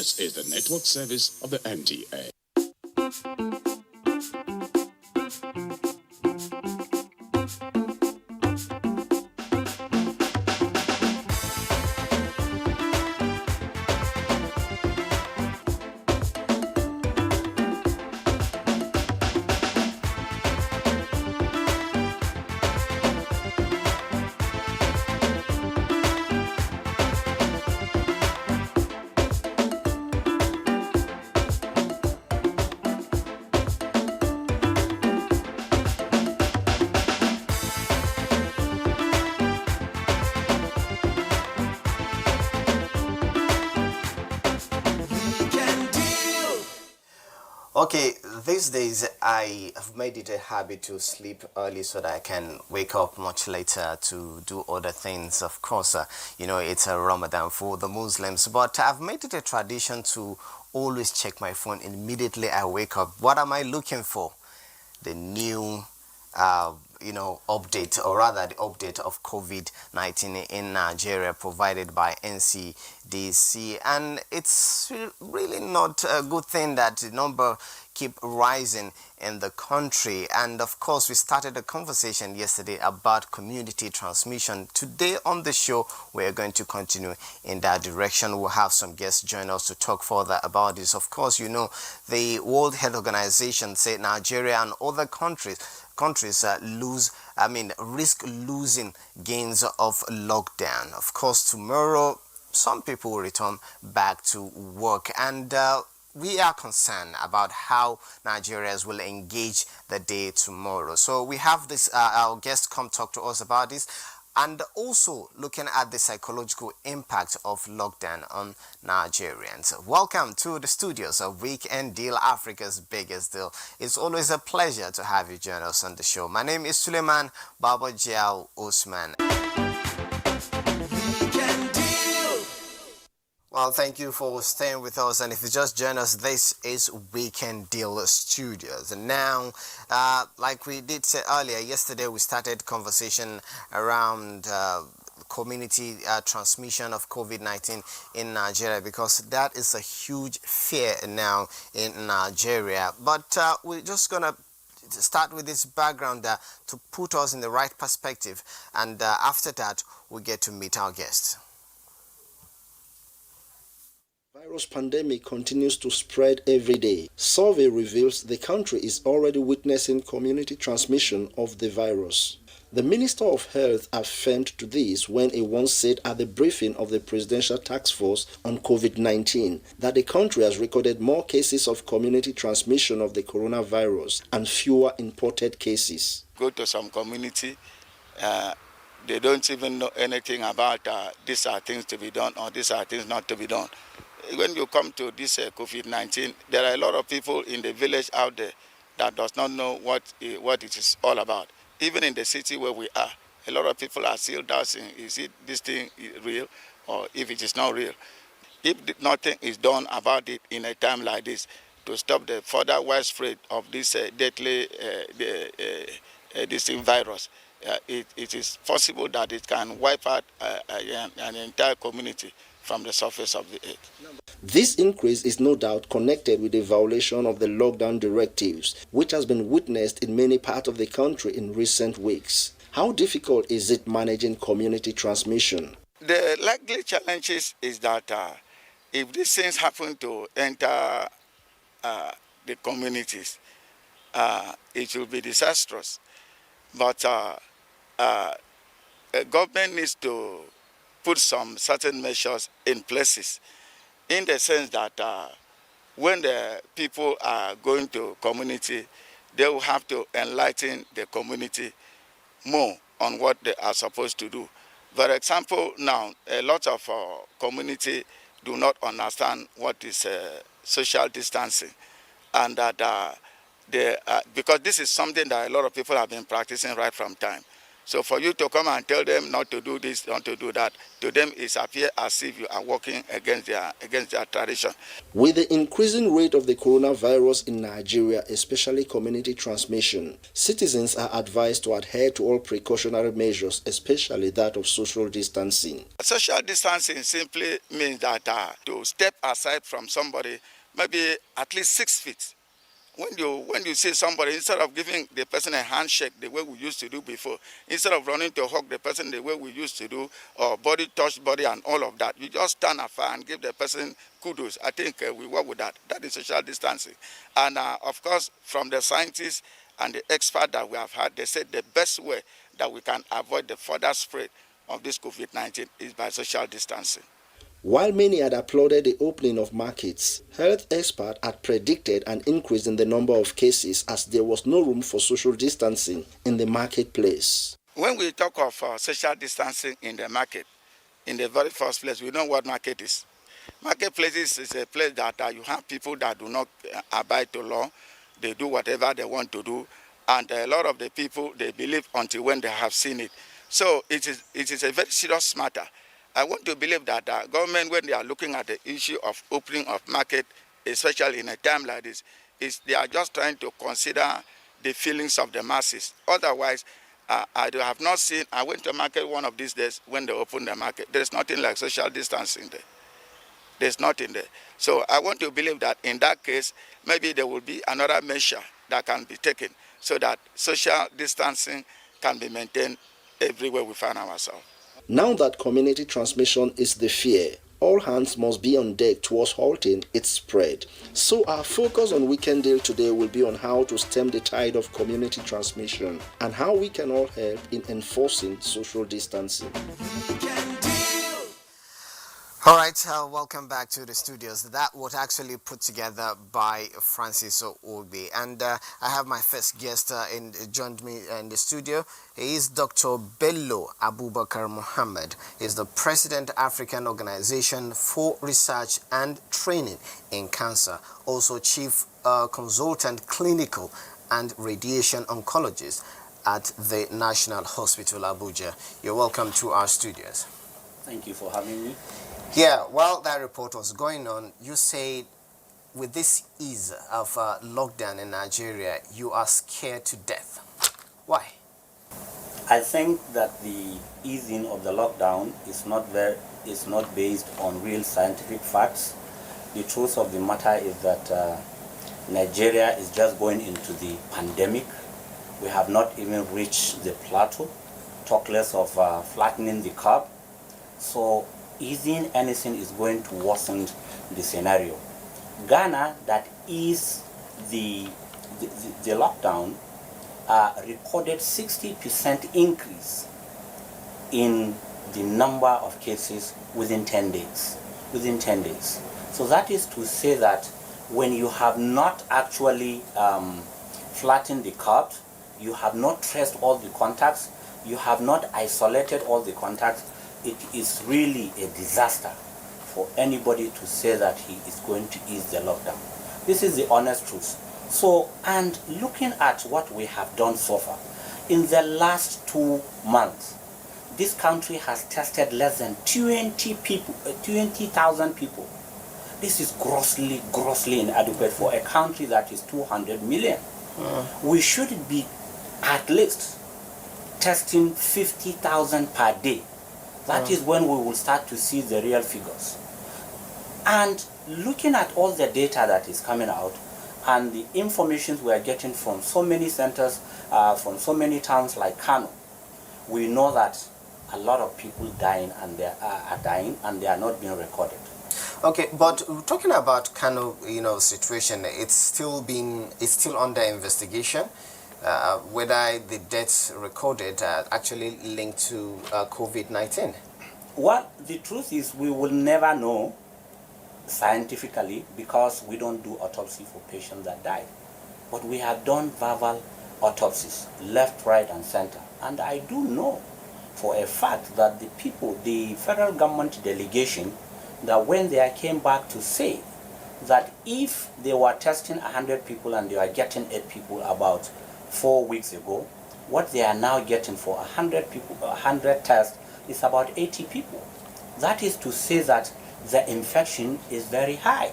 This is the network service of the NTA. Okay, these days I have made it a habit to sleep early so that I can wake up much later to do other things. Of course, it's a Ramadan for the Muslims, but I've made it a tradition to always check my phone immediately I wake up. What am I looking for? The new update, or rather the update of COVID-19 in Nigeria provided by NCDC. And it's really not a good thing that the number keep rising in the country. And of course, we started a conversation yesterday about community transmission. Today on the show, we're going to continue in that direction. We'll have some guests join us to talk further about this. Of course, the World Health Organization said Nigeria and other countries risk losing gains of lockdown. Of course, tomorrow some people will return back to work, and we are concerned about how Nigerians will engage the day tomorrow. So we have this our guest come talk to us about this, and also looking at the psychological impact of lockdown on Nigerians. Welcome to the studios of Weekend Deal, Africa's biggest deal. It's always a pleasure to have you join us on the show. My name is Suleiman Babajiao Osman. Well, thank you for staying with us. And if you just join us, this is Weekend Deal Studios. And now, like we did say earlier, yesterday we started conversation around community transmission of COVID-19 in Nigeria, because that is a huge fear now in Nigeria. But we're just going to start with this background to put us in the right perspective. And after that, we get to meet our guests. Virus pandemic continues to spread every day. Survey reveals the country is already witnessing community transmission of the virus. The Minister of Health affirmed to this when he once said at the briefing of the Presidential Task Force on COVID-19 that the country has recorded more cases of community transmission of the coronavirus and fewer imported cases. Go to some community, they don't even know anything about these are things to be done or these are things not to be done. When you come to this COVID-19, there are a lot of people in the village out there that does not know what it is all about. Even in the city where we are, a lot of people are still doubting, is it this thing real or if it is not real? If nothing is done about it in a time like this to stop the further widespread of this deadly this virus, it is possible that it can wipe out an entire community from the surface of the earth. This increase is no doubt connected with the violation of the lockdown directives, which has been witnessed in many parts of the country in recent weeks. How difficult is it managing community transmission? The likely challenges is that if these things happen to enter the communities, it will be disastrous. But government needs to put some certain measures in places, in the sense that when the people are going to community, they will have to enlighten the community more on what they are supposed to do. For example, now, a lot of community do not understand what is social distancing, and that because this is something that a lot of people have been practicing right from time. So for you to come and tell them not to do this, not to do that, to them it appears as if you are working against their tradition. With the increasing rate of the coronavirus in Nigeria, especially community transmission, citizens are advised to adhere to all precautionary measures, especially that of social distancing. Social distancing simply means that to step aside from somebody, maybe at least 6 feet. When you see somebody, instead of giving the person a handshake the way we used to do before, instead of running to hug the person the way we used to do, or body touch body and all of that, you just stand afar and give the person kudos. I think we work with that. That is social distancing. And of course, from the scientists and the experts that we have had, they said the best way that we can avoid the further spread of this COVID-19 is by social distancing. While many had applauded the opening of markets, health experts had predicted an increase in the number of cases as there was no room for social distancing in the marketplace. When we talk of social distancing in the market, in the very first place, we know what market is. Marketplaces is a place that you have people that do not abide to law. They do whatever they want to do. And a lot of the people, they believe until when they have seen it. So it is a very serious matter. I want to believe that the government, when they are looking at the issue of opening of market, especially in a time like this, they are just trying to consider the feelings of the masses. Otherwise, I have not seen, I went to market one of these days when they opened the market. There's nothing like social distancing there. There's nothing there. So I want to believe that in that case, maybe there will be another measure that can be taken so that social distancing can be maintained everywhere we find ourselves. Now that community transmission is the fear, all hands must be on deck towards halting its spread. So our focus on Weekend Deal today will be on how to stem the tide of community transmission and how we can all help in enforcing social distancing. All right, welcome back to the studios. That was actually put together by Francis Obi. And I have my first guest joined me in the studio. He is Dr. Bello Abubakar Mohammed. He is the President, African Organization for Research and Training in Cancer. Also Chief Consultant Clinical and Radiation Oncologist at the National Hospital, Abuja. You're welcome to our studios. Thank you for having me. Yeah, while that report was going on, you said with this ease of lockdown in Nigeria, you are scared to death. Why? I think that the easing of the lockdown is not based on real scientific facts. The truth of the matter is that Nigeria is just going into the pandemic. We have not even reached the plateau, talk less of flattening the curve. So easing anything is going to worsen the scenario. Ghana, that is the lockdown, recorded 60% increase in the number of cases within 10 days. So that is to say that when you have not actually flattened the curve, you have not traced all the contacts, you have not isolated all the contacts, it is really a disaster for anybody to say that he is going to ease the lockdown. This is the honest truth. So, and looking at what we have done so far, in the last 2 months, this country has tested less than 20,000 people. This is grossly inadequate for a country that is 200 million. We should be at least testing 50,000 per day. That is when we will start to see the real figures. And looking at all the data that is coming out and the information we are getting from so many centers, from so many towns like Kano, we know that a lot of people are dying and they are not being recorded. Okay, but talking about Kano, situation, it's still under investigation. Whether the deaths recorded are actually linked to COVID-19? Well, the truth is we will never know scientifically because we don't do autopsy for patients that die. But we have done verbal autopsies, left, right, and center. And I do know for a fact that the federal government delegation, that when they came back to say that if they were testing 100 people and they were getting 8 people about 4 weeks ago, what they are now getting for 100 people, 100 tests is about 80 people. That is to say that the infection is very high.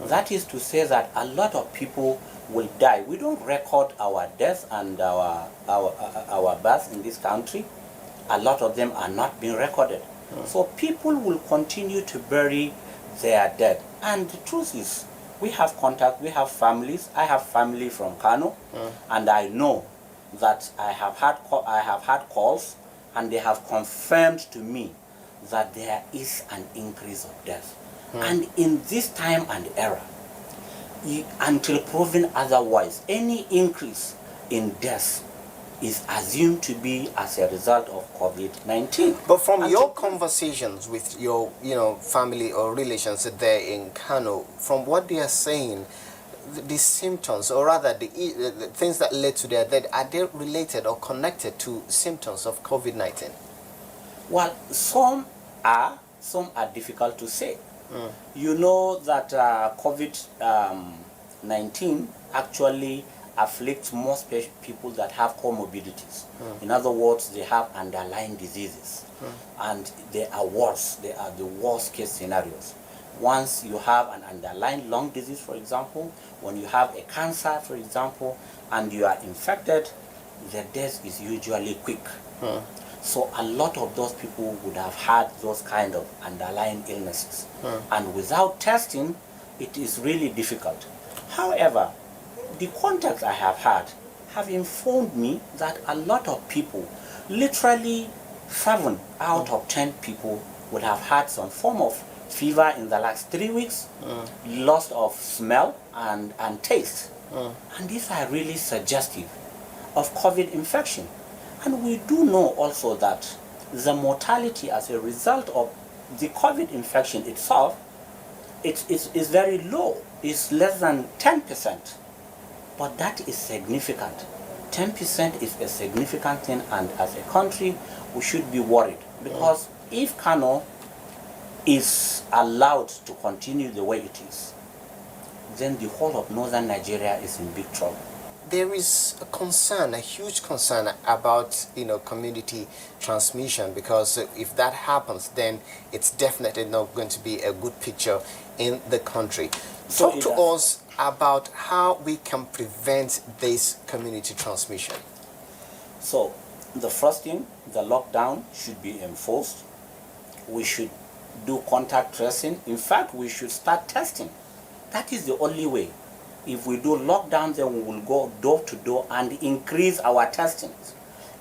That is to say that a lot of people will die. We don't record our deaths and our births in this country. A lot of them are not being recorded. So people will continue to bury their dead. And the truth is, we have contact, we have families. I have family from Kano, and I know that I have had calls, and they have confirmed to me that there is an increase of death. And in this time and era, until proven otherwise, any increase in death is assumed to be as a result of COVID-19. But from your conversations with your, family or relations there in Kano, from what they are saying, the symptoms, or rather the things that led to their death, are they related or connected to symptoms of COVID-19? Well, some are difficult to say. You know that COVID-19 actually afflicts most people that have comorbidities. In other words, they have underlying diseases, and they are worse. They are the worst case scenarios. Once you have an underlying lung disease, for example, when you have a cancer, for example, and you are infected, the death is usually quick. So a lot of those people would have had those kind of underlying illnesses. And without testing, it is really difficult. However, the contacts I have had have informed me that a lot of people, literally 7 out of 10 people, would have had some form of fever in the last 3 weeks, loss of smell and taste. And these are really suggestive of COVID infection. And we do know also that the mortality as a result of the COVID infection itself is very low. It's less than 10%. But that is significant. 10% is a significant thing, and as a country, we should be worried. Because if Kano is allowed to continue the way it is, then the whole of northern Nigeria is in big trouble. There is a concern, a huge concern about community transmission, because if that happens, then it's definitely not going to be a good picture in the country. Talk to us about how we can prevent this community transmission. So the first thing, the lockdown should be enforced. We should do contact tracing. In fact, we should start testing. That is the only way. If we do lockdown, then we will go door to door and increase our testing.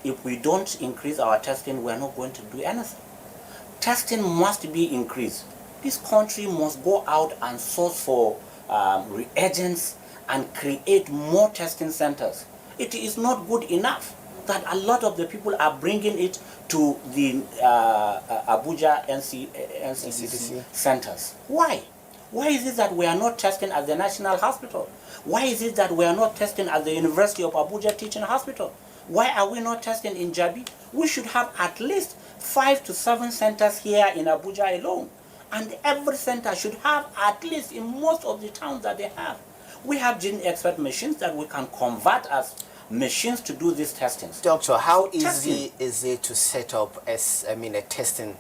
If we don't increase our testing, we are not going to do anything. Testing must be increased. This country must go out and source for reagents and create more testing centers. It is not good enough that a lot of the people are bringing it to the Abuja NCDC centers. Why? Why is it that we are not testing at the National Hospital? Why is it that we are not testing at the University of Abuja Teaching Hospital? Why are we not testing in Jabi? We should have at least 5 to 7 centers here in Abuja alone. And every center should have at least in most of the towns that they have. We have gene expert machines that we can convert as machines to do these testings. Doctor, how easy is it to set up a testing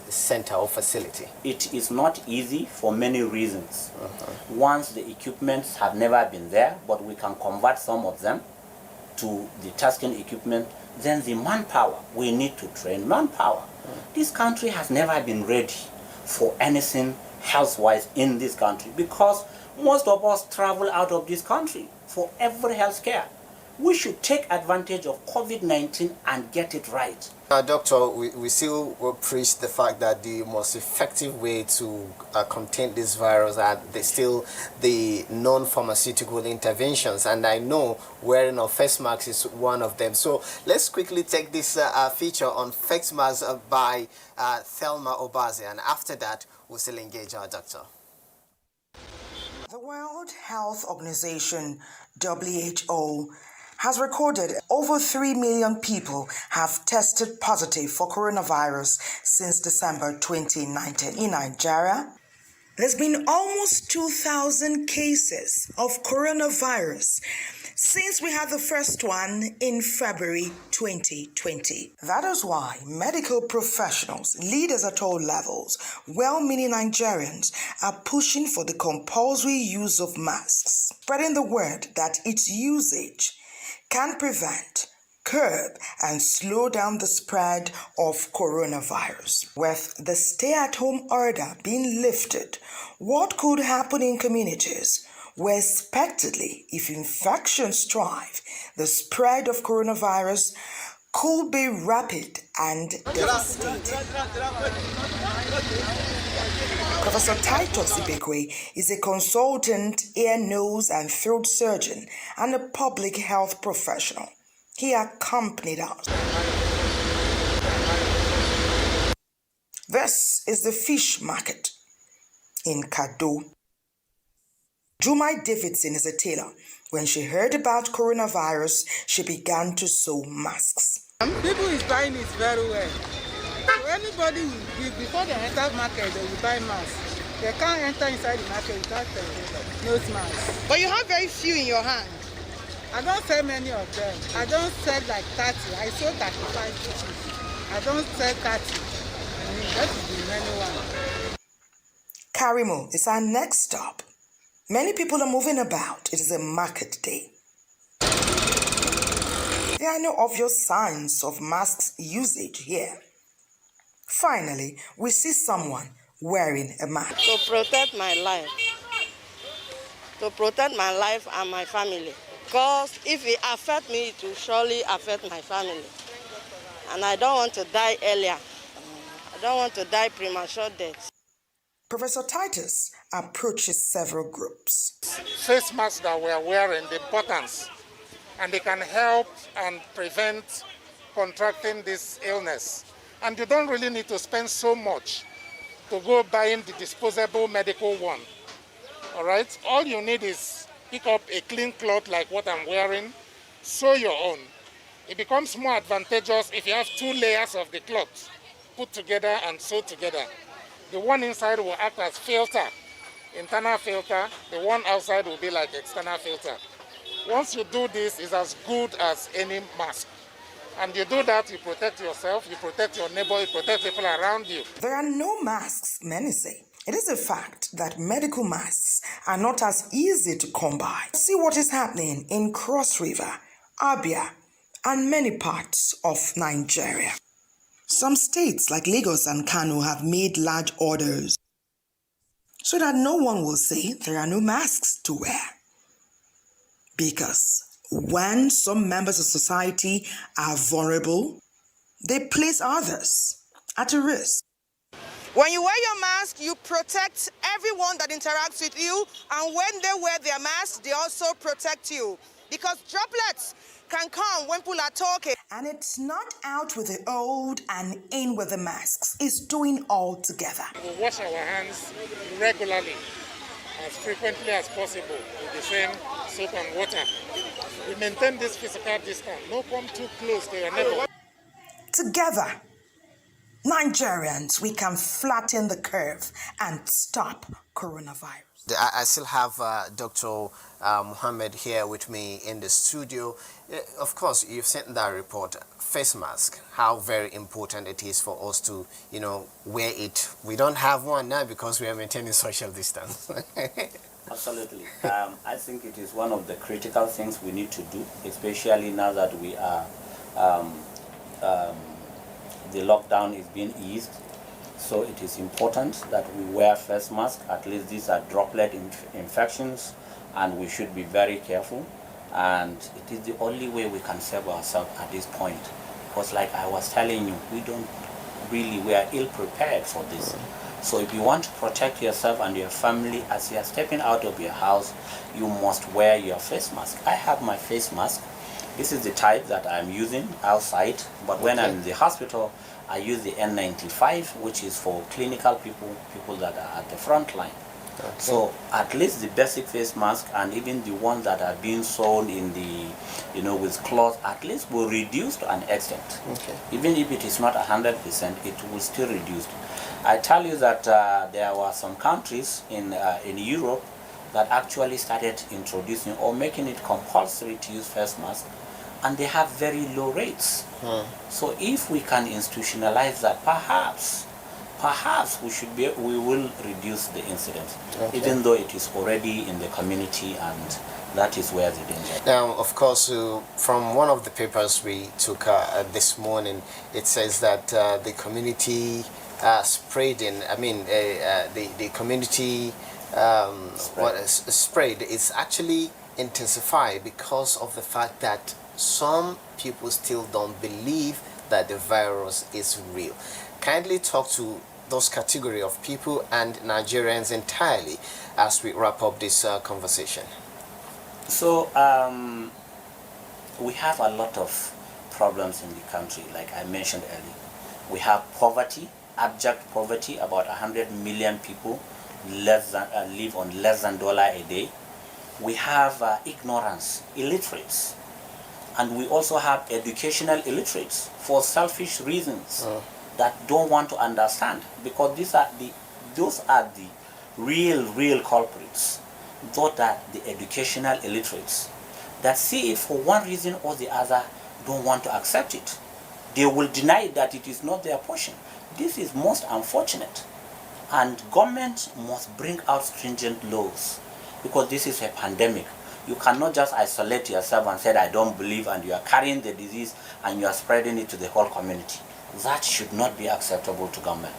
center or facility? It is not easy for many reasons. Once the equipments have never been there, but we can convert some of them to the testing equipment, then the manpower, we need to train manpower. This country has never been ready for anything health-wise in this country, because most of us travel out of this country for every health care. We should take advantage of COVID-19 and get it right. Doctor, we still preach the fact that the most effective way to contain this virus are still the non-pharmaceutical interventions, and I know wearing of face masks is one of them. So let's quickly take this feature on face masks by Thelma Obaze, and after that we'll still engage our doctor. The World Health Organization, WHO, has recorded over 3 million people have tested positive for coronavirus since December 2019 in Nigeria. There's been almost 2,000 cases of coronavirus since we had the first one in February 2020. That is why medical professionals, leaders at all levels, well-meaning Nigerians are pushing for the compulsory use of masks, spreading the word that its usage can prevent, curb, and slow down the spread of coronavirus. With the stay-at-home order being lifted, what could happen in communities where expectedly, if infections thrive, the spread of coronavirus could be rapid and devastating? Professor Titus Ibekwe is a consultant ear, nose, and throat surgeon and a public health professional. He accompanied us. This is the fish market in Kado. Jumai Davidson is a tailor. When she heard about coronavirus, she began to sew masks. People is buying it very well. So anybody will give, before they enter market, they will buy masks. They can't enter inside the market without nose mask. But you have very few in your hand. I don't sell many of them. I don't sell like 30. I sold 35 pieces. I don't sell 30. That is the many one. Karimo is our next stop. Many people are moving about. It is a market day. There are no obvious signs of masks usage here. Finally, we see someone wearing a mask. To protect my life. To protect my life and my family. Because if it affects me, it will surely affect my family. And I don't want to die earlier. I don't want to die premature death. Professor Titus approaches several groups. Face masks that we are wearing, the importance, and they can help and prevent contracting this illness. And you don't really need to spend so much to go buying the disposable medical one. All right? All you need is pick up a clean cloth like what I'm wearing, sew your own. It becomes more advantageous if you have 2 layers of the cloth put together and sewed together. The one inside will act as filter, internal filter. The one outside will be like external filter. Once you do this, it's as good as any mask. And you do that, you protect yourself, you protect your neighbor, you protect people around you. There are no masks, many say. It is a fact that medical masks are not as easy to come by. See what is happening in Cross River, Abia, and many parts of Nigeria. Some states like Lagos and Kano have made large orders so that no one will say there are no masks to wear. Because when some members of society are vulnerable, they place others at a risk. When you wear your mask, you protect everyone that interacts with you, and when they wear their mask, they also protect you. Because droplets can come when people are talking. And it's not out with the old and in with the masks. It's doing all together. We wash our hands regularly, as frequently as possible, with the same soap and water. We maintain this physical distance. No come too close to your neighbor. Together, Nigerians, we can flatten the curve and stop coronavirus. I still have Dr. Muhammad here with me in the studio. Of course, you've sent that report, face mask, how very important it is for us to, wear it. We don't have one now because we are maintaining social distance. Absolutely. I think it is one of the critical things we need to do, especially now that we are, the lockdown is being eased. So it is important that we wear face masks. At least these are droplet infections, and we should be very careful. And it is the only way we can save ourselves at this point. Because like I was telling you, we are ill prepared for this. So if you want to protect yourself and your family as you are stepping out of your house, you must wear your face mask. I have my face mask. This is the type that I'm using outside, but when I'm in the hospital, I use the N95, which is for clinical people that are at the front line. Okay. So at least the basic face mask and even the ones that are being sewn in the, with cloth, at least will reduce to an extent. Okay. Even if it is not 100%, it will still reduce. I tell you that there were some countries in Europe that actually started introducing or making it compulsory to use face mask, and they have very low rates. So if we can institutionalize that, perhaps we will reduce the incidence, even though it is already in the community, and that is where the danger is. Now, of course, from one of the papers we took this morning, it says that the community spreading, the community spread is actually intensified because of the fact that some people still don't believe that the virus is real. Kindly talk to those category of people and Nigerians entirely as we wrap up this conversation. So we have a lot of problems in the country, like I mentioned earlier. We have poverty, abject poverty. About 100 million people live on less than $1 a day. We have ignorance, illiterates, and we also have educational illiterates for selfish reasons that don't want to understand, because those are the real culprits. Those are the educational illiterates that see it for one reason or the other, don't want to accept it. They will deny that it is not their portion. This is most unfortunate, and government must bring out stringent laws, because this is a pandemic. You cannot just isolate yourself and say, I don't believe, and you are carrying the disease and you are spreading it to the whole community. That should not be acceptable to government.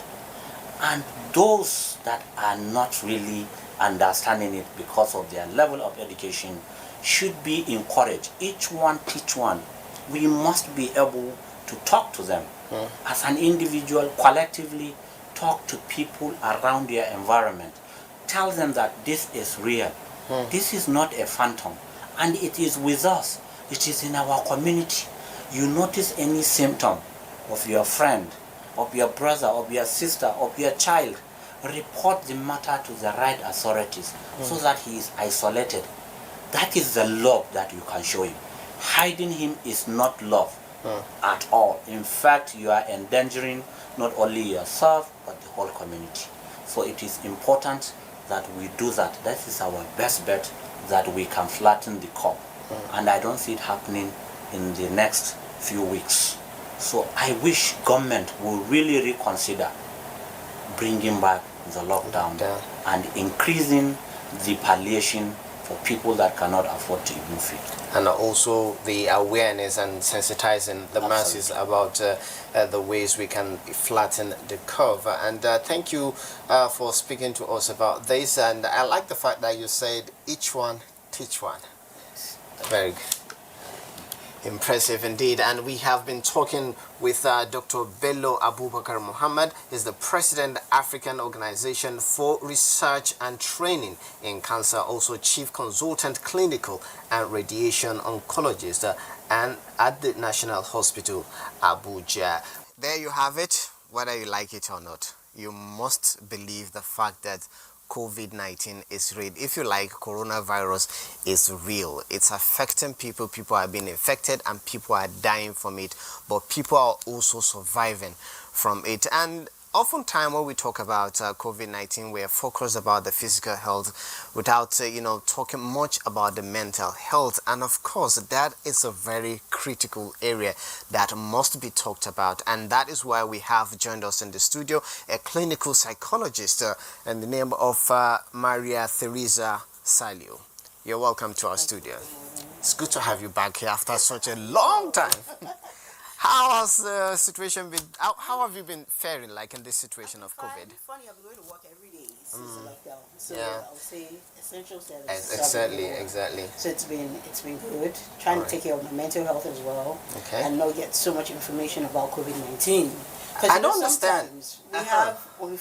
And those that are not really understanding it because of their level of education should be encouraged. Each one teach one. We must be able to talk to them as an individual, collectively, talk to people around their environment. Tell them that this is real. This is not a phantom, and it is with us. It is in our community. You notice any symptom of your friend, of your brother, of your sister, of your child, report the matter to the right authorities so that he is isolated. That is the love that you can show him. Hiding him is not love at all. In fact, you are endangering not only yourself but the whole community. So it is important that we do that. That is our best bet, that we can flatten the curve. And I don't see it happening in the next few weeks. So I wish government will really reconsider bringing back the lockdown and increasing the palliation for people that cannot afford to even feed. And also the awareness and sensitizing the masses about the ways we can flatten the curve. And thank you for speaking to us about this. And I like the fact that you said each one teach one. Very good. Impressive indeed. And we have been talking with Dr. Bello Abubakar Muhammad. He's the President, African Organization for Research and Training in Cancer, also Chief Consultant, Clinical and Radiation Oncologist and at the National Hospital, Abuja. There you have it. Whether you like it or not, you must believe the fact that COVID-19 is real. If you like, coronavirus is real. It's affecting people. People are being infected and people are dying from it. But people are also surviving from it. And oftentimes when we talk about COVID-19, we are focused about the physical health without, talking much about the mental health. And of course, that is a very critical area that must be talked about. And that is why we have joined us in the studio a clinical psychologist in the name of Maria Theresa Salio. You're welcome to our studio. It's good to have you back here after such a long time. How has the situation been? How have you been faring, like in this situation of COVID? Funny, I've been going to work every day since the lockdown. So Yeah. I would say essential services. Exactly. So it's been good. Trying to take care of my mental health as well, and not get so much information about COVID-19. I don't understand. We have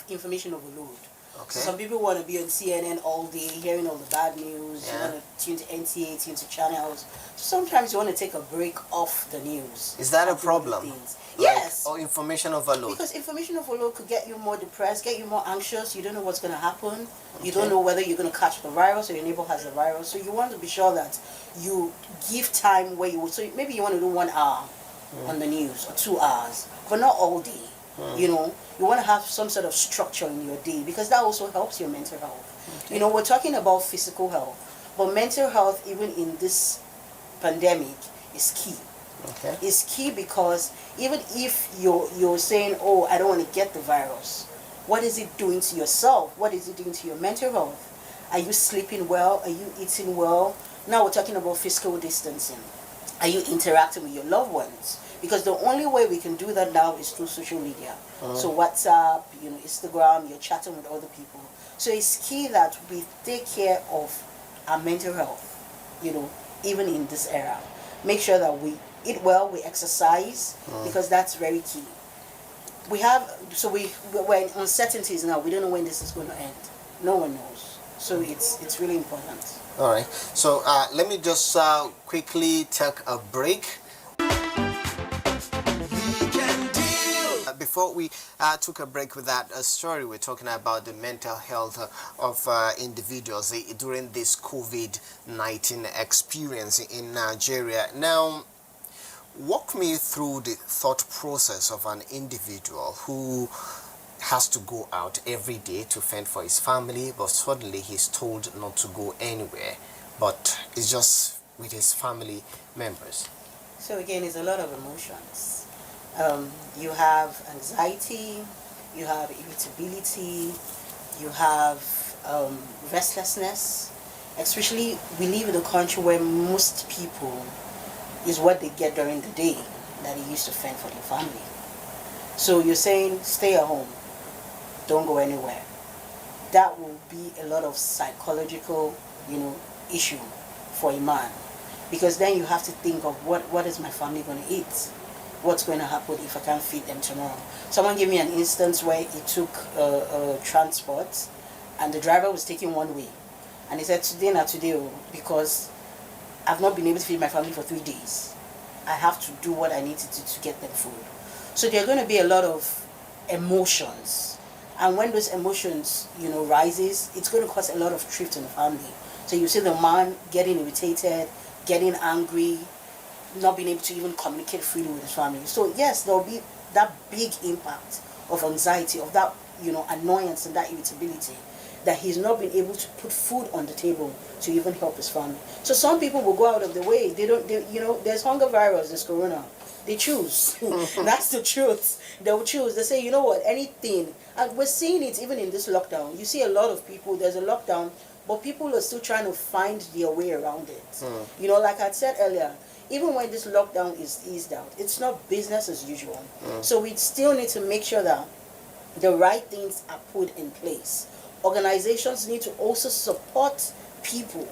information overload. So some people want to be on CNN all day, hearing all the bad news. You want to tune to NTA, tune to channels. So sometimes you want to take a break off the news. Is that a problem? Yes. Or information overload? Because information overload could get you more depressed, get you more anxious. You don't know what's going to happen. You don't know whether you're going to catch the virus or your neighbor has the virus. So you want to be sure that you give time where you would. So maybe you want to do 1 hour on the news or 2 hours, but not all day. You want to have some sort of structure in your day, because that also helps your mental health. You know, we're talking about physical health, but mental health, even in this pandemic, is key. Okay. Is key because even if you're saying, oh, I don't want to get the virus, what is it doing to yourself? What is it doing to your mental health? Are you sleeping well? Are you eating well? Now we're talking about physical distancing. Are you interacting with your loved ones? Because the only way we can do that now is through social media. So WhatsApp, you know, Instagram, you're chatting with other people. So it's key that we take care of our mental health, you know, even in this era. Make sure that we eat well, we exercise, because that's very key. We're in uncertainties now. We don't know when this is going to end. No one knows. So it's really important. All right. So let me just quickly take a break. Before we took a break with that story, we're talking about the mental health of individuals during this COVID-19 experience in Nigeria. Now, walk me through the thought process of an individual who has to go out every day to fend for his family, but suddenly he's told not to go anywhere, but it's just with his family members. So again, it's a lot of emotions. You have anxiety, you have irritability, you have restlessness. Especially, we live in a country where most people is what they get during the day that they used to fend for their family. So you're saying, stay at home, don't go anywhere. That will be a lot of psychological, you know, issue for a man. Because then you have to think of what is my family going to eat? What's going to happen if I can't feed them tomorrow? Someone gave me an instance where he took transport and the driver was taking one way. And he said, today not today, because I've not been able to feed my family for 3 days. I have to do what I need to do to get them food. So there are going to be a lot of emotions. And when those emotions, you know, rises, it's going to cause a lot of drift in the family. So you see the man getting irritated, getting angry, not being able to even communicate freely with his family. So yes, there will be that big impact of anxiety, of that, you know, annoyance and that irritability, that he's not been able to put food on the table to even help his family. So some people will go out of the way. You know, there's hunger virus, there's corona. They choose. That's the truth. They will choose. They say, you know what, anything. And we're seeing it even in this lockdown. You see a lot of people, there's a lockdown, but people are still trying to find their way around it. You know, like I said earlier, even when this lockdown is eased out, it's not business as usual. So we still need to make sure that the right things are put in place. Organizations need to also support people,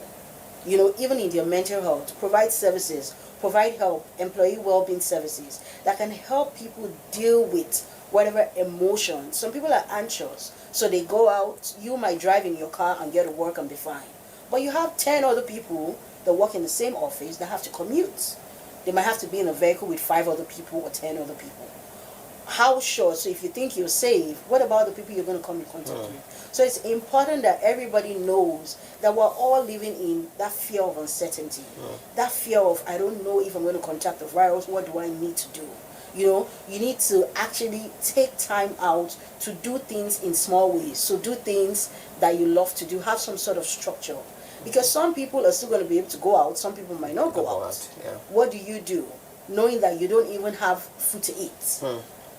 you know, even in their mental health, provide services, provide help, employee well-being services that can help people deal with whatever emotions. Some people are anxious, so they go out. You might drive in your car and get to work and be fine. But you have 10 other people that work in the same office that have to commute. They might have to be in a vehicle with 5 other people or 10 other people. How sure? So if you think you're safe, what about the people you're going to come in contact with? So it's important that everybody knows that we're all living in that fear of uncertainty, that fear of, I don't know if I'm going to contract the virus, what do I need to do? You know, you need to actually take time out to do things in small ways. So do things that you love to do, have some sort of structure. Because some people are still going to be able to go out, some people might not go out. What do you do, knowing that you don't even have food to eat,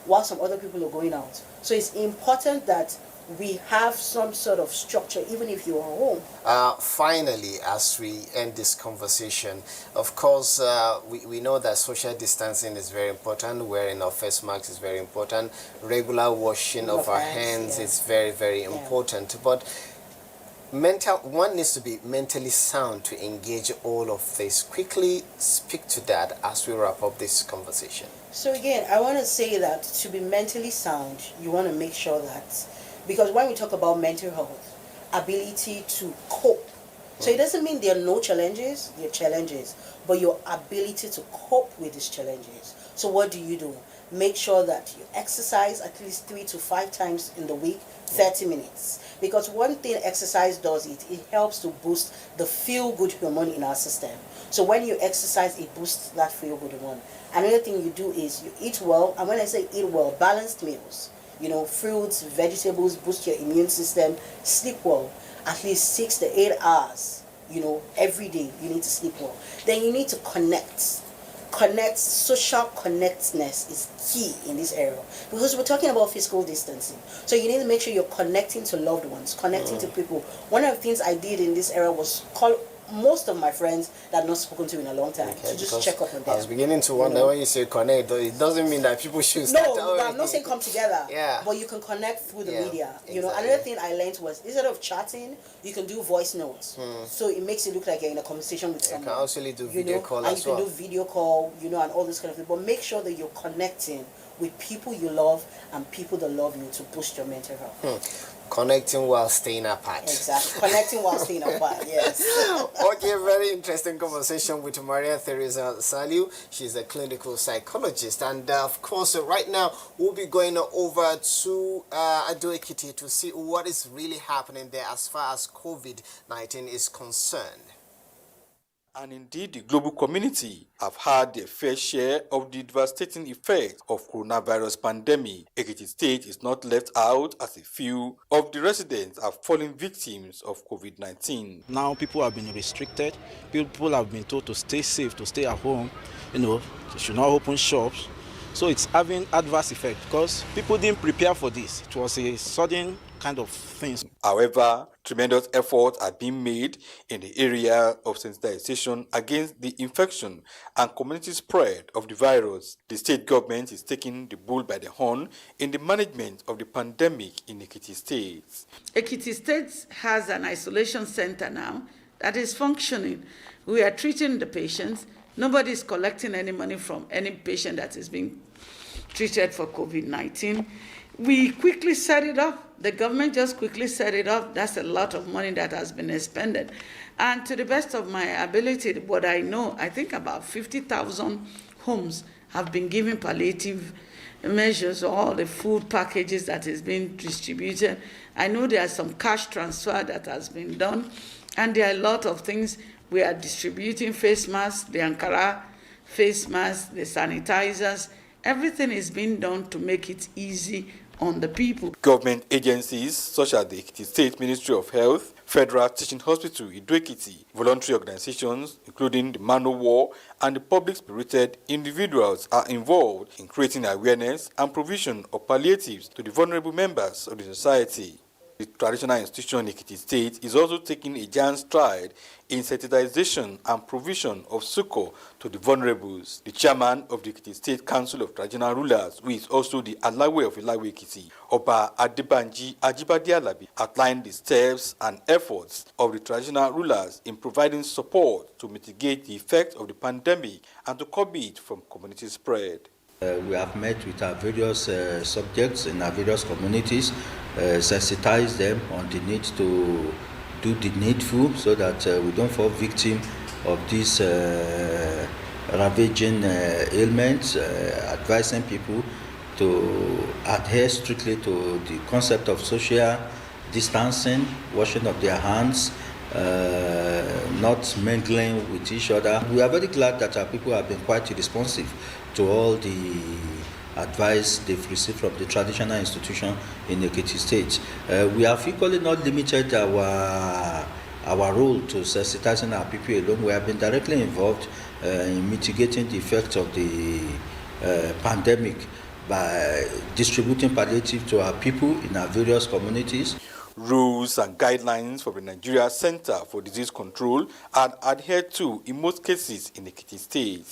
while some other people are going out? So it's important that we have some sort of structure, even if you're at home. Finally, as we end this conversation, of course, we know that social distancing is very important. Wearing our face masks is very important. Regular washing of our hands is very, very important. But one needs to be mentally sound to engage all of this. Quickly speak to that as we wrap up this conversation. So again, I want to say that to be mentally sound, you want to make sure that, because when we talk about mental health, ability to cope. So it doesn't mean there are no challenges, there are challenges, but your ability to cope with these challenges. So what do? Make sure that you exercise at least 3 to 5 times in the week, 30 minutes. Because one thing exercise does, it helps to boost the feel-good hormone in our system. So when you exercise, it boosts that feel-good hormone. Another thing you do is you eat well, and when I say eat well, balanced meals. You know, fruits, vegetables, boost your immune system, sleep well. at least 6 to 8 hours, every day you need to sleep well. Then you need to connect. Social connectedness is key in this area because we're talking about physical distancing. So you need to make sure you're connecting to loved ones, connecting to people. One of the things I did in this area was call most of my friends that I've not spoken to in a long time to just check up on them. I was beginning to wonder when you say connect, it doesn't mean that people should start. No, I'm not saying come together. Yeah. But you can connect through the media. Exactly. Another thing I learned was instead of chatting, you can do voice notes. So it makes it look like you're in a conversation with someone. You can also do video call and as you well. can do video call, and all this kind of thing. But make sure that you're connecting with people you love and people that love you to boost your mental health. Connecting while staying apart. Exactly. Connecting while staying apart, yes. Okay, very interesting conversation with Maria Theresa Saliu. She's a clinical psychologist. And of course, right now, we'll be going over to Ekiti to see what is really happening there as far as COVID-19 is concerned. And indeed, the global community have had their fair share of the devastating effects of coronavirus pandemic. Ekiti State is not left out as a few of the residents have fallen victims of COVID-19. Now people have been restricted. People have been told to stay safe, to stay at home. They should not open shops. So it's having adverse effect because people didn't prepare for this. It was a sudden kind of thing. However, tremendous efforts are being made in the area of sensitization against the infection and community spread of the virus. The state government is taking the bull by the horn in the management of the pandemic in Ekiti State. Ekiti State has an isolation center now that is functioning. We are treating the patients. Nobody is collecting any money from any patient that is being treated for COVID-19. We quickly set it up. The government just quickly set it up. That's a lot of money that has been expended. And to the best of my ability, what I know, I think about 50,000 homes have been given palliative measures, all the food packages that is being distributed. I know there are some cash transfer that has been done, and there are a lot of things. We are distributing face masks, the Ankara face masks, the sanitizers. Everything is being done to make it easy on the people. Government agencies such as the Ekiti State Ministry of Health, Federal Teaching Hospital, Ekiti, voluntary organizations, including the Man O' War, and the public-spirited individuals are involved in creating awareness and provision of palliatives to the vulnerable members of the society. The traditional institution in Ekiti State is also taking a giant stride in sensitization and provision of succor to the vulnerables. The chairman of the Ekiti State Council of Traditional Rulers, who is also the Alawi of Ilawe Ekiti, Oba Adebanji Ajibade Alabi, outlined the steps and efforts of the traditional rulers in providing support to mitigate the effects of the pandemic and to curb it from community spread. We have met with our various subjects in our various communities, sensitize them on the need to do the needful so that we don't fall victim of these ravaging ailments, advising people to adhere strictly to the concept of social distancing, washing of their hands, not mingling with each other. We are very glad that our people have been quite responsive to all the advice they've received from the traditional institution in Ekiti State. We have equally not limited our role to sensitizing our people alone. We have been directly involved in mitigating the effects of the pandemic by distributing palliative to our people in our various communities. Rules and guidelines from the Nigeria Center for Disease Control are adhered to in most cases in Ekiti State.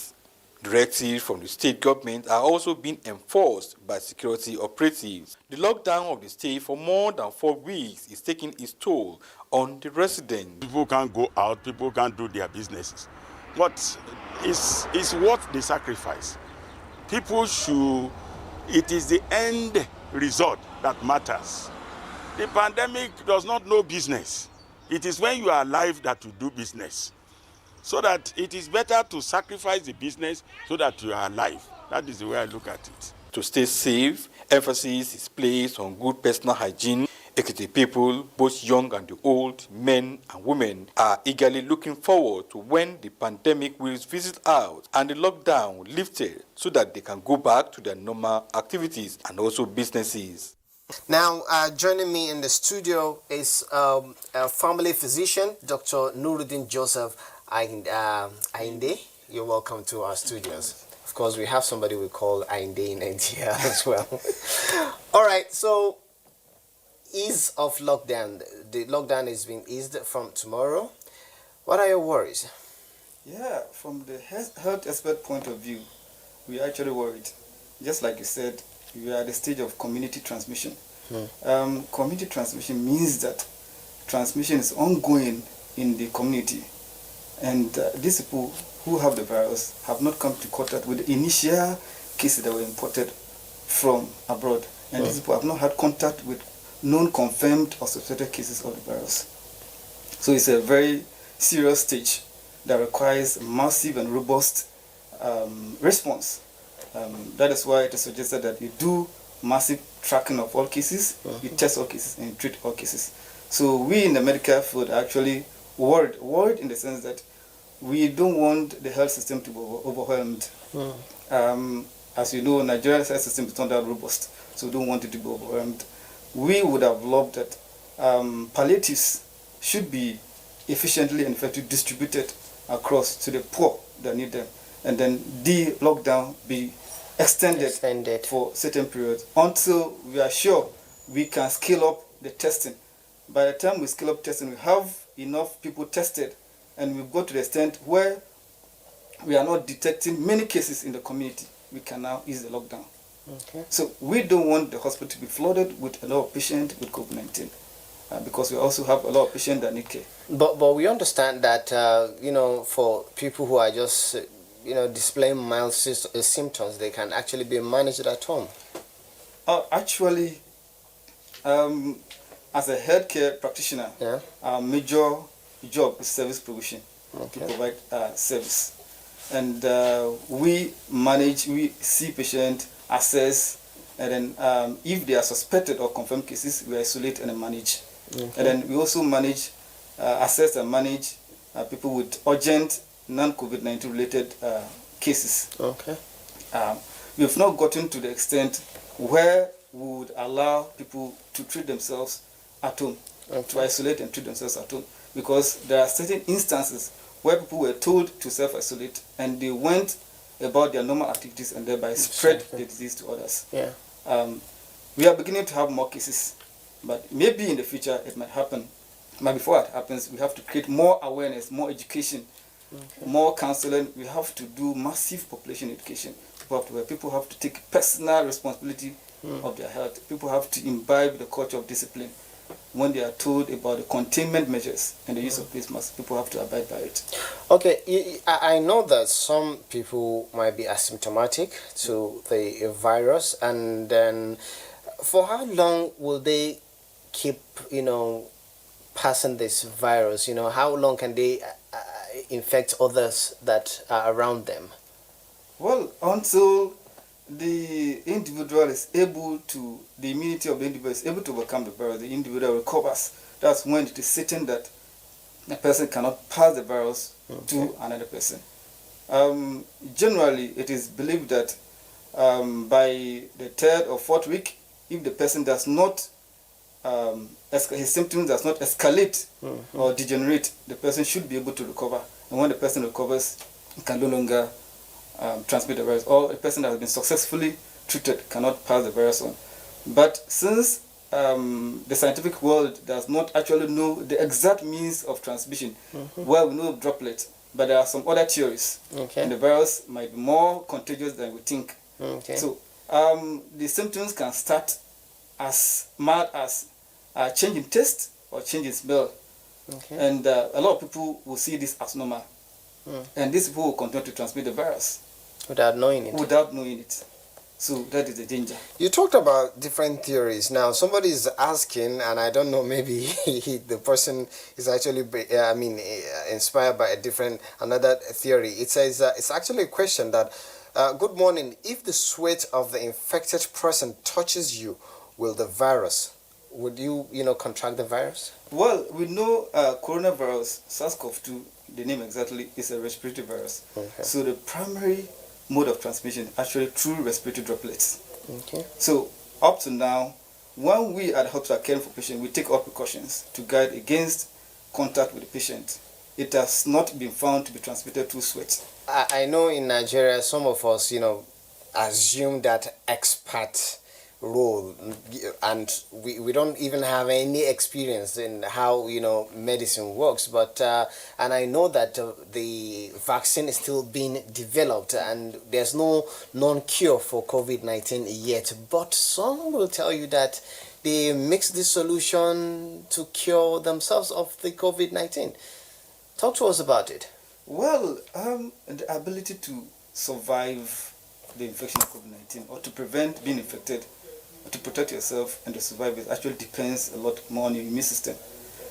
Directives from the state government are also being enforced by security operatives. The lockdown of the state for more than 4 weeks is taking its toll on the residents. People can't go out, people can't do their businesses. But it's worth the sacrifice. People should, it is the end result that matters. The pandemic does not know business. It is when you are alive that you do business. So that it is better to sacrifice the business so that you are alive. That is the way I look at it. To stay safe, emphasis is placed on good personal hygiene. Ekiti people, both young and the old, men and women, are eagerly looking forward to when the pandemic will visit out and the lockdown lifted so that they can go back to their normal activities and also businesses. Now, joining me in the studio is a family physician, Dr. Nuruddin Joseph Ainde. You're welcome to our studios. Of course, we have somebody we call Ainde in Nigeria as well. All right, so ease of lockdown. The lockdown is being eased from tomorrow. What are your worries? Yeah, from the health expert point of view, we are actually worried. Just like you said, we are at the stage of community transmission. Community transmission means that transmission is ongoing in the community, and these people who have the virus have not come to contact with the initial cases that were imported from abroad, and these people have not had contact with known confirmed or suspected cases of the virus. So it's a very serious stage that requires massive and robust response. That is why it is suggested that you do massive tracking of all cases, you test all cases, and you treat all cases. So we in the medical field are actually worried in the sense that we don't want the health system to be overwhelmed. As you know, Nigeria's health system is not that robust, so we don't want it to be overwhelmed. We would have loved that palliatives should be efficiently and effectively distributed across to the poor that need them, and then the lockdown be extended for certain periods until we are sure we can scale up the testing. By the time we scale up testing, we have enough people tested, and we've got to the extent where we are not detecting many cases in the community. We can now ease the lockdown. Okay. So we don't want the hospital to be flooded with a lot of patients with COVID-19, because we also have a lot of patients that need care. But we understand that for people who are just displaying mild symptoms, they can actually be managed at home. Actually, as a healthcare practitioner, our major job is service provision. To provide service, and we see patients, assess, and then if they are suspected or confirmed cases, we isolate and manage. And then we also manage, assess and manage people with urgent non-COVID-19 related cases. We have not gotten to the extent where we would allow people to treat themselves at home, to isolate and treat themselves at home, because there are certain instances where people were told to self-isolate and they went about their normal activities and thereby spread the disease to others. We are beginning to have more cases, but maybe in the future it might happen. But before it happens, we have to create more awareness, more education, more counseling. We have to do massive population education. People have to take personal responsibility of their health. People have to imbibe the culture of discipline. When they are told about the containment measures and the use of face masks, people have to abide by it. Okay, I know that some people might be asymptomatic to the virus, and then for how long will they keep, passing this virus? How long can they infect others that are around them? Well, until the individual is able to, the immunity of the individual is able to overcome the virus, the individual recovers. That's when it is certain that a person cannot pass the virus to another person. Generally, it is believed that by the third or fourth week, if the person does not, his symptoms does not escalate or degenerate, the person should be able to recover. And when the person recovers, he can no longer transmit the virus, or a person that has been successfully treated cannot pass the virus on. But since the scientific world does not actually know the exact means of transmission, well, we know droplets, but there are some other theories, and the virus might be more contagious than we think. So the symptoms can start as mild as a change in taste or change in smell, and a lot of people will see this as normal. And these people will continue to transmit the virus without knowing it. So that is the danger. You talked about different theories. Now somebody is asking, and I don't know, maybe the person is actually inspired by another theory. It says it's actually a question that good morning, if the sweat of the infected person touches you, would you contract the virus? Well, we know coronavirus, SARS-CoV-2, the name exactly, is a respiratory virus. So the primary mode of transmission actually through respiratory droplets. So up to now, When we at hospital are caring for patients, we take all precautions to guard against contact with the patient. It has not been found to be transmitted through sweat. I know in Nigeria, some of us, assume that expat role, and we don't even have any experience in how, medicine works. But, and I know that the vaccine is still being developed and there's no known cure for COVID-19 yet. But some will tell you that they mix the solution to cure themselves of the COVID-19. Talk to us about it. Well, the ability to survive the infection of COVID-19 or to prevent being infected, or to protect yourself and to survive it actually depends a lot more on your immune system.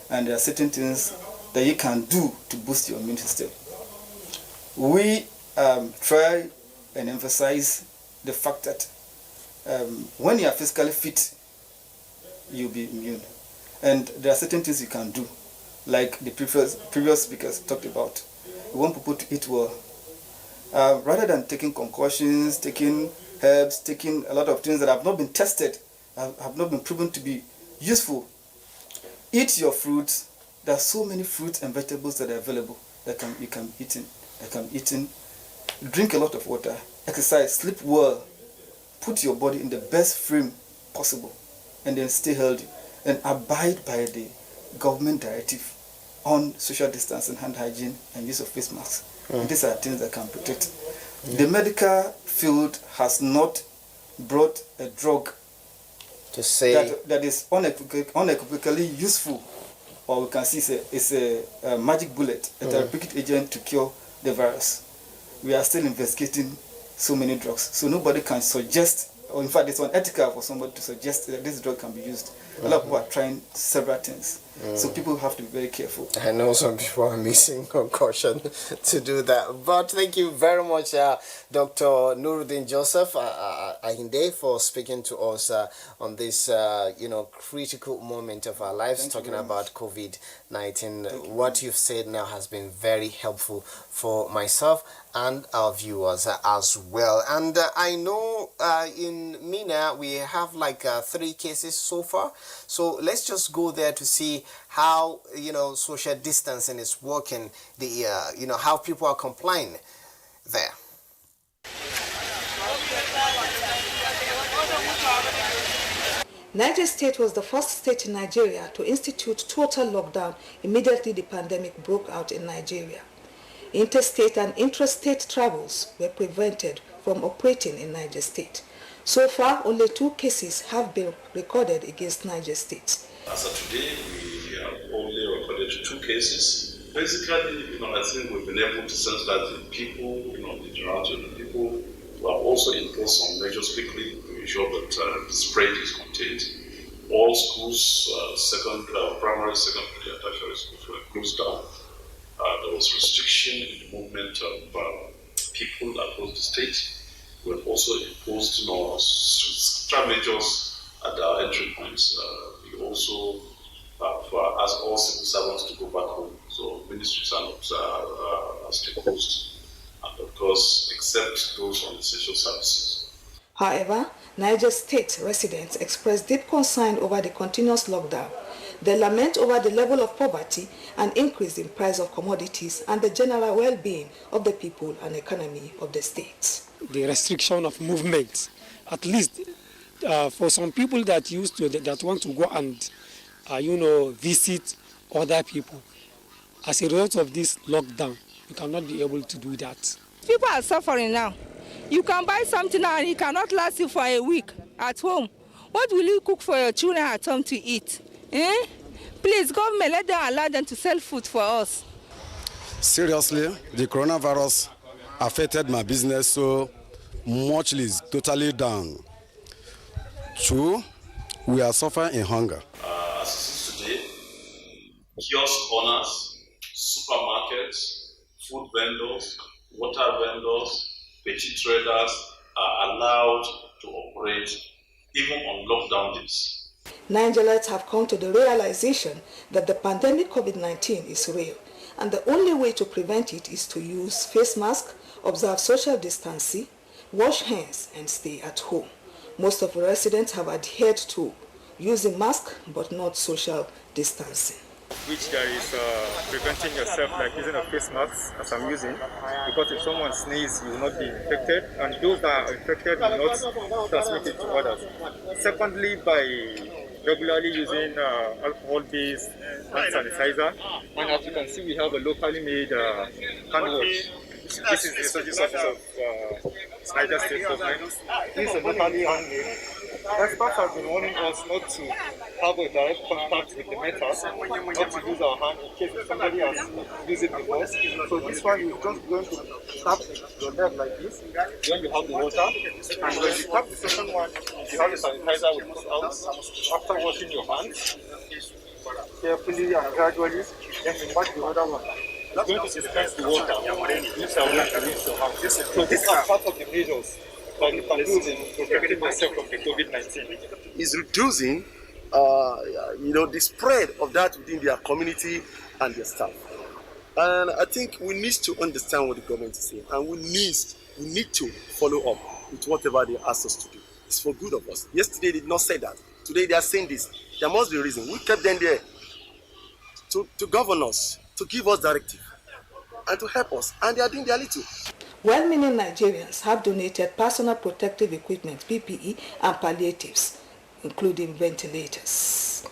And there are certain things that you can do to boost your immune system. We try and emphasize the fact that when you are physically fit, you'll be immune. And there are certain things you can do, like the previous speakers talked about. We want people to eat well. Rather than taking concoctions, taking herbs, taking a lot of things that have not been tested, have not been proven to be useful, eat your fruits. There are so many fruits and vegetables that are available that you can be eaten. Drink a lot of water, exercise, sleep well, put your body in the best frame possible, and then stay healthy and abide by the government directive on social distancing, hand hygiene, and use of face masks. These are things that can protect. The medical field has not brought a drug to say that is unequivocally useful, or we can see it's a magic bullet, a therapeutic agent to cure the virus. We are still investigating so many drugs, so nobody can suggest, or in fact it's unethical for somebody to suggest that this drug can be used. A lot of people are trying several things, so people have to be very careful. I know some people are missing concussion to do that. But thank you very much, Dr. Nuruddin Joseph Ahinde, for speaking to us on this, critical moment of our lives, talking about COVID-19. What you've said now has been very helpful for myself and our viewers as well. And I know in Mina we have like 3 cases so far. So let's just go there to see how social distancing is working. How people are complying there. Niger State was the first state in Nigeria to institute total lockdown immediately the pandemic broke out in Nigeria. Interstate and intrastate travels were prevented from operating in Niger State. So far, only 2 cases have been recorded against Niger State. As of today, we have only recorded 2 cases. Basically, I think we've been able to sensitize the people, the generality of the people. We have also imposed some measures quickly to ensure that the spread is contained. All schools, primary, secondary, and tertiary schools were closed down. There was restriction in the movement of people across the state. We have also imposed extra measures at our entry points. We also have asked all civil servants to go back home. So ministries are still closed. And of course, except those on essential services. However, Niger State residents expressed deep concern over the continuous lockdown. They lament over the level of poverty and increase in price of commodities and the general well-being of the people and economy of the state. The restriction of movement, at least for some people that want to go and visit other people, as a result of this lockdown, you cannot be able to do that. People are suffering now. You can buy something now and it cannot last you for a week at home. What will you cook for your children at home to eat? Please, government, let them allow them to sell food for us. Seriously, the coronavirus affected my business so much, is totally down. 2, we are suffering in hunger. As it is today, kiosk owners, supermarkets, food vendors, water vendors, petty traders are allowed to operate even on lockdown days. Nigerians have come to the realization that the pandemic COVID-19 is real, and the only way to prevent it is to use face masks, observe social distancing, wash hands, and stay at home. Most of the residents have adhered to using mask but not social distancing. Which there is preventing yourself, like using a face mask as I'm using, because if someone sneezes, you will not be infected, and those that are infected will not transmit it to others. Secondly, by regularly using alcohol-based hand sanitizer, and as you can see, we have a locally made hand wash. This is the research office of Niger State Government. This is a locally handmade. Experts have been warning us not to have a direct contact with the metal, not to use our hand in case somebody has used it before. So this one you're just going to tap your leg like this when you have the water, and when you tap the second one, you have the sanitizer will put out. After washing your hands carefully and gradually, then you back the other one. It's going to dispense the water. These are going to rinse your hands. So these are part of the measures that you can use in protecting yourself from the COVID-19. Is reducing, the spread of that within their community and their staff. And I think we need to understand what the government is saying, and we need to follow up with whatever they ask us to do. It's for good of us. Yesterday they did not say that. Today they are saying this. There must be a reason. We kept them there to govern us, to give us directive, and to help us. And they are doing their little. Well-meaning Nigerians have donated personal protective equipment, PPE, and palliatives, including ventilators.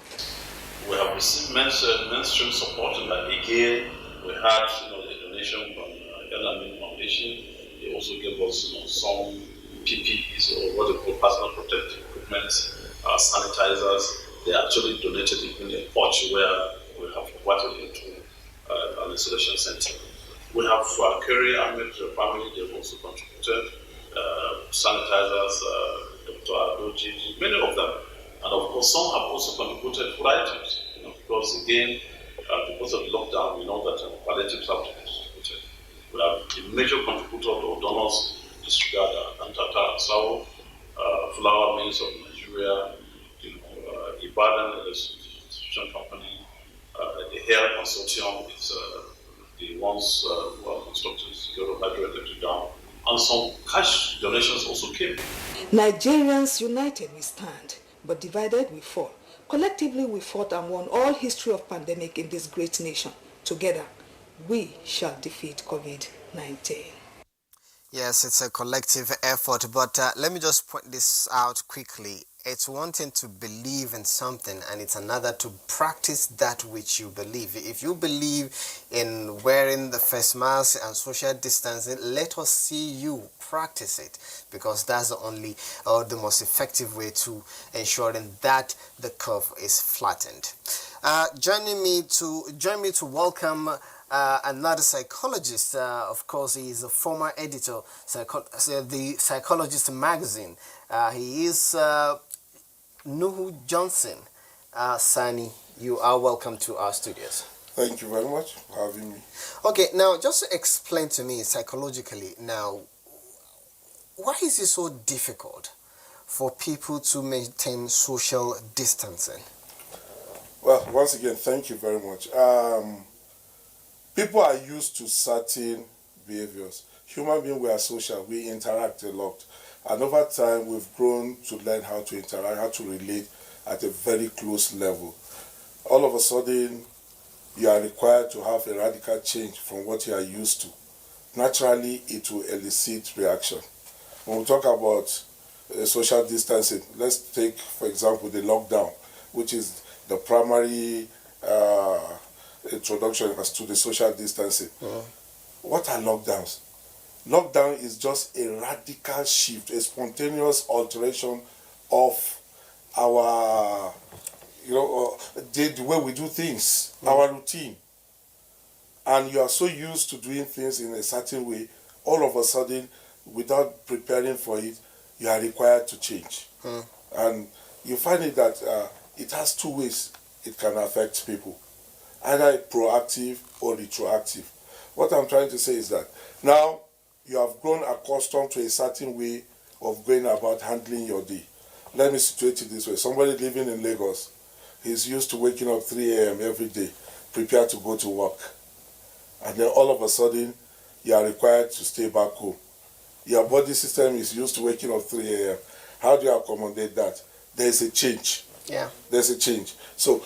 We have received mainstream support, like again, we had a donation from Alabi Foundation. They also gave us some PPEs, or what they call personal protective equipment, sanitizers. They actually donated even a pouch where we have converted into an isolation center. We have Kerry Ahmed family, they've also contributed sanitizers, Dr. Adebanji, many of them. And of course, some have also contributed food items, because again, because of the lockdown, we know that palliatives have to be distributed. We have the major contributor or donors in this regard Antata and Sao, Flour Mills of Nigeria, Ibadan, the distribution company, the Hair Consortium is the ones who are constructing secure hydroelectric dam, and some cash donations also came. Nigerians united we stand, but divided we fall. Collectively we fought and won all history of pandemic in this great nation. Together, we shall defeat COVID-19. Yes, it's a collective effort, but let me just point this out quickly. It's one thing to believe in something, and it's another to practice that which you believe. If you believe in wearing the face mask and social distancing, let us see you practice it, because that's the only or the most effective way to ensuring that the curve is flattened. Join me to welcome another psychologist. Of course, he is a former editor, the Psychologist magazine. He is Nuhu Johnson. Sani, you are welcome to our studios. Thank you very much for having me. Okay, now just explain to me psychologically now, why is it so difficult for people to maintain social distancing? Well, once again, thank you very much. People are used to certain behaviors. Human beings, we are social, we interact a lot. And over time, we've grown to learn how to interact, how to relate at a very close level. All of a sudden, you are required to have a radical change from what you are used to. Naturally, it will elicit reaction. When we talk about social distancing, let's take, for example, the lockdown, which is the primary introduction as to the social distancing. What are lockdowns? Lockdown is just a radical shift, a spontaneous alteration of our, the way we do things, our routine. And you are so used to doing things in a certain way, all of a sudden, without preparing for it, you are required to change. And you find it that it has two ways it can affect people, either proactive or retroactive. What I'm trying to say is that now you have grown accustomed to a certain way of going about handling your day. Let me situate it this way. Somebody living in Lagos, he's used to waking up 3 a.m. every day, prepared to go to work. And then all of a sudden, you are required to stay back home. Your body system is used to waking up 3 a.m. How do you accommodate that? There is a change. Yeah. There's a change. So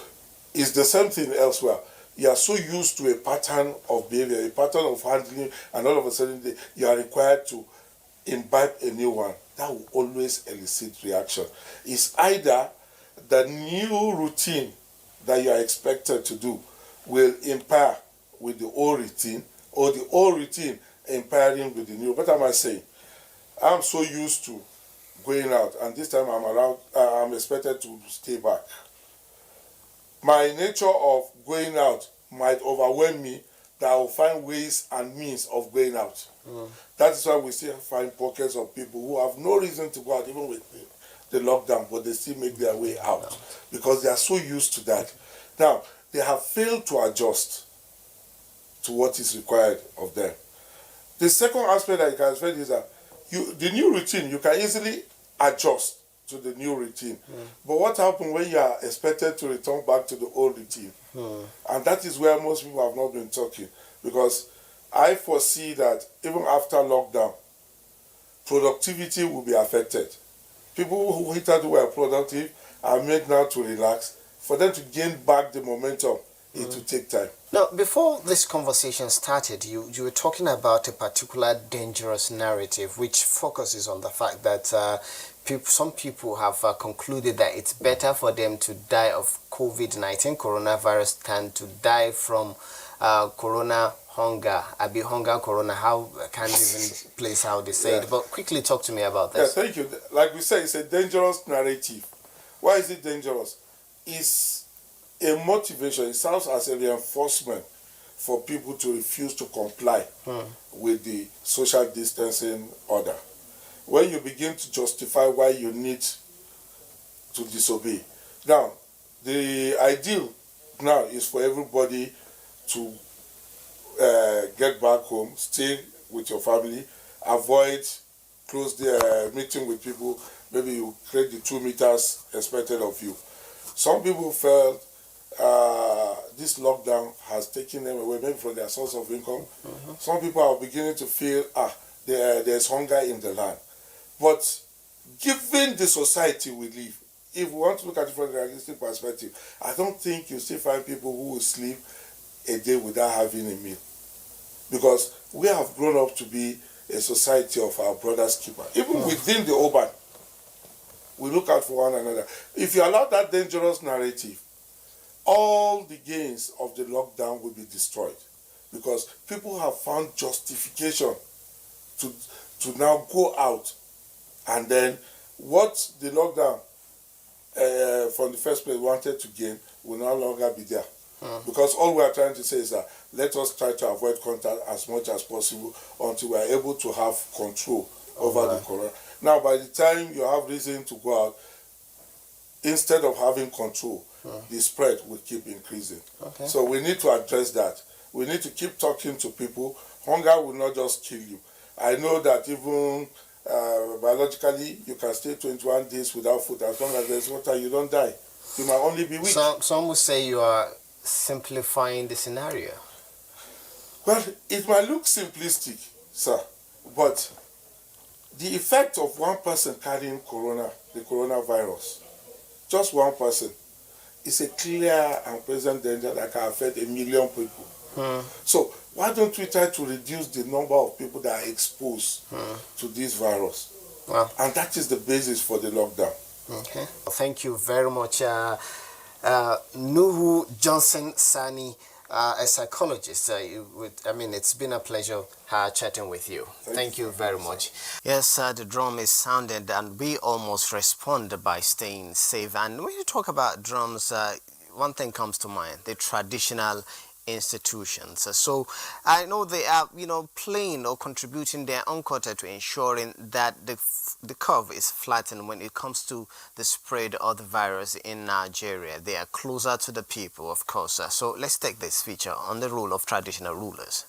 it's the same thing elsewhere. You are so used to a pattern of behavior, a pattern of handling, and all of a sudden you are required to imbibe a new one. That will always elicit reaction. It's either the new routine that you are expected to do will impair with the old routine, or the old routine impairing with the new. What am I saying? I'm so used to going out, and this time I'm expected to stay back. My nature of going out might overwhelm me, that I will find ways and means of going out. That is why we still find pockets of people who have no reason to go out, even with the lockdown, but they still make their way out because they are so used to that. Now, they have failed to adjust to what is required of them. The second aspect that you can expect is that the new routine, you can easily adjust to the new routine. But what happens when you are expected to return back to the old routine? And that is where most people have not been talking, because I foresee that even after lockdown, productivity will be affected. People who hitherto were productive are made now to relax. For them to gain back the momentum, it will take time. Now, before this conversation started, you were talking about a particular dangerous narrative which focuses on the fact that some people have concluded that it's better for them to die of COVID-19, coronavirus, than to die from corona hunger. Hunger, corona, how I can't even place how they say it. But quickly talk to me about this. Yeah, thank you. Like we say, it's a dangerous narrative. Why is it dangerous? It's a motivation. It serves as a reinforcement for people to refuse to comply with the social distancing order. When you begin to justify why you need to disobey. Now, the ideal now is for everybody to get back home, stay with your family, avoid close the meeting with people. Maybe you create the 2 meters expected of you. Some people felt this lockdown has taken them away, maybe from their source of income. Some people are beginning to feel there's hunger in the land. But given the society we live, if we want to look at it from a realistic perspective, I don't think you still find people who will sleep a day without having a meal. Because we have grown up to be a society of our brother's keeper. Even within the urban, we look out for one another. If you allow that dangerous narrative, all the gains of the lockdown will be destroyed. Because people have found justification to now go out. And then what the lockdown from the first place wanted to gain will no longer be there. Because all we are trying to say is that let us try to avoid contact as much as possible until we are able to have control over the corona. Now, by the time you have reason to go out, instead of having control, the spread will keep increasing. So we need to address that. We need to keep talking to people. Hunger will not just kill you. I know that even biologically, you can stay 21 days without food. As long as there's water, you don't die. You might only be weak. Some will say you are simplifying the scenario. Well, it might look simplistic, sir, but the effect of one person carrying the coronavirus, just one person, is a clear and present danger that can affect 1 million people. So why don't we try to reduce the number of people that are exposed to this virus? And that is the basis for the lockdown. Okay. Thank you very much. Nuhu Johnson Sani, a psychologist. It's been a pleasure chatting with you. Thank you very much. Yes, the drum is sounded and we almost respond by staying safe. And when you talk about drums, one thing comes to mind, the traditional institutions. So I know they are, playing or contributing their own quota to ensuring that the curve is flattened when it comes to the spread of the virus in Nigeria. They are closer to the people, of course. So let's take this feature on the role of traditional rulers.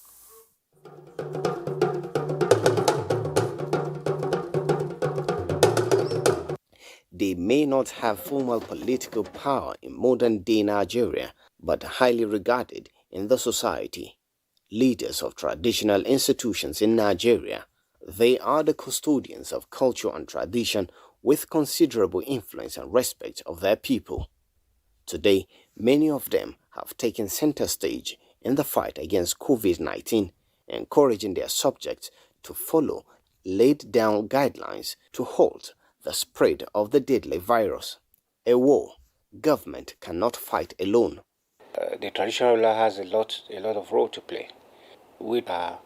They may not have formal political power in modern-day Nigeria, but highly regarded in the society. Leaders of traditional institutions in Nigeria, they are the custodians of culture and tradition, with considerable influence and respect of their people. Today, many of them have taken center stage in the fight against COVID-19, encouraging their subjects to follow laid down guidelines to halt the spread of the deadly virus. A war government cannot fight alone. The traditional ruler has a lot of role to play. We are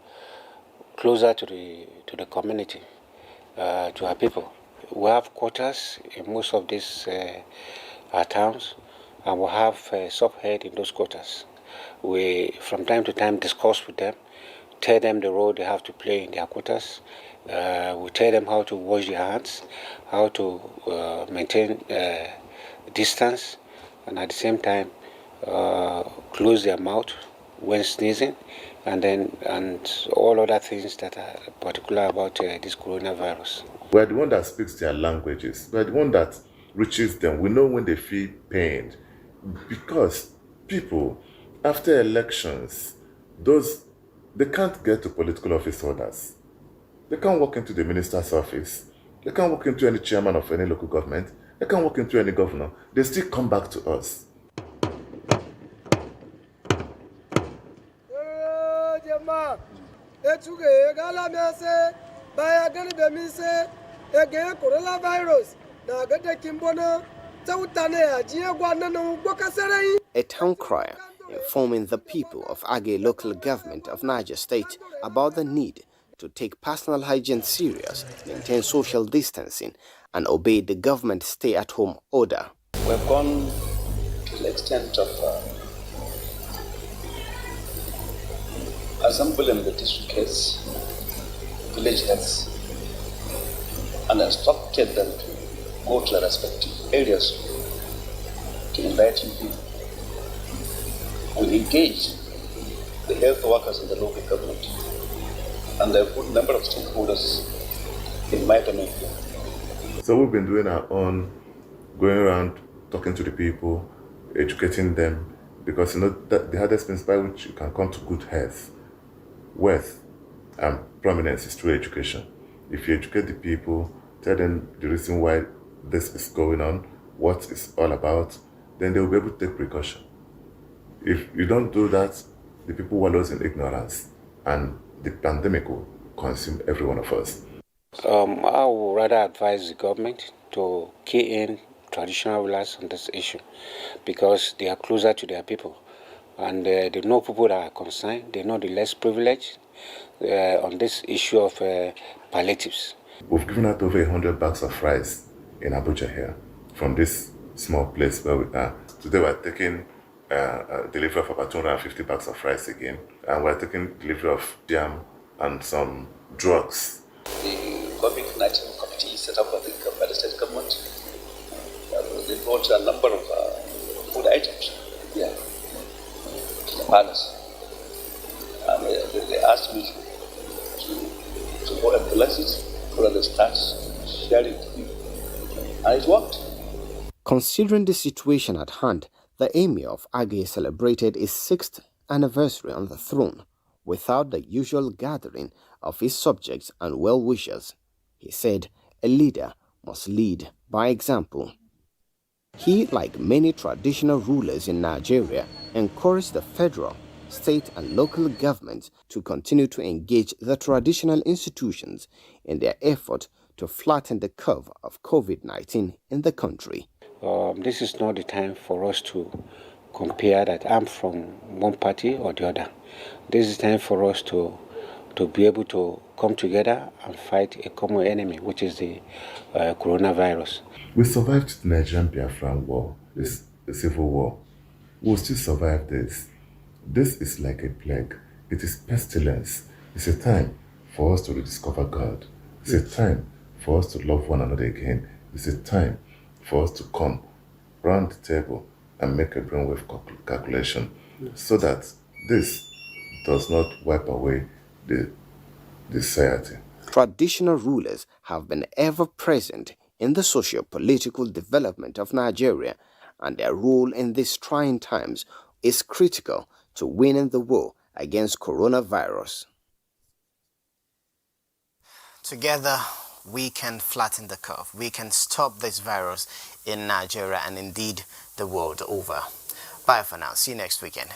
closer to the community, to our people. We have quarters in most of these our towns, and we have sub-head in those quarters. We, from time to time, discuss with them, tell them the role they have to play in their quarters. We tell them how to wash their hands, how to maintain distance, and at the same time close their mouth when sneezing, and all other things that are particular about this coronavirus. We're the one that speaks their languages. We're the one that reaches them. We know when they feel pained, because people, after elections, they can't get to political office holders. They can't walk into the minister's office. They can't walk into any chairman of any local government. They can't walk into any governor. They still come back to us. A town crier informing the people of Age local government of Niger State about the need to take personal hygiene serious, maintain social distancing, and obey the government stay-at-home order. We've gone to the extent of assembling the district heads, village heads, and instructed them to go to the respective areas to invite people. We engage the health workers in the local government and a good number of stakeholders in my domain. So we've been doing our own, going around talking to the people, educating them, because you know that the hardest means by which you can come to good health, wealth, and prominence is through education. If you educate the people, tell them the reason why this is going on, what it's all about, then they will be able to take precaution. If you don't do that, the people wallow in ignorance, and the pandemic will consume every one of us. I would rather advise the government to key in traditional rulers on this issue, because they are closer to their people, and they know people that are concerned. They know the less privileged on this issue of palliatives. We've given out over 100 bags of rice in Abuja here, from this small place where we are. Today we're taking delivery of about 250 bags of rice again, and we're taking delivery of jam and some drugs. The COVID-19 committee set up by the state government, they brought a number of food items here to the palace, and they asked me to go and bless it so that they start sharing it to people, and it worked. Considering the situation at hand, the Emir of Age celebrated his 6th anniversary on the throne without the usual gathering of his subjects and well-wishers. He said a leader must lead by example. He, like many traditional rulers in Nigeria, encouraged the federal, state and local governments to continue to engage the traditional institutions in their effort to flatten the curve of COVID-19 in the country. This is not the time for us to compare that I'm from one party or the other. This is time for us to be able to come together and fight a common enemy, which is the coronavirus. We survived the Nigerian Biafran war, the civil war. We'll still survive this. This is like a plague. It is pestilence. It's a time for us to rediscover God. It's a time for us to love one another again. It's a time for us to come round the table and make a brainwave calculation, so that this does not wipe away the society. Traditional rulers have been ever present in the socio-political development of Nigeria, and their role in these trying times is critical to winning the war against coronavirus. Together, we can flatten the curve. We can stop this virus in Nigeria and indeed the world over. Bye for now. See you next weekend.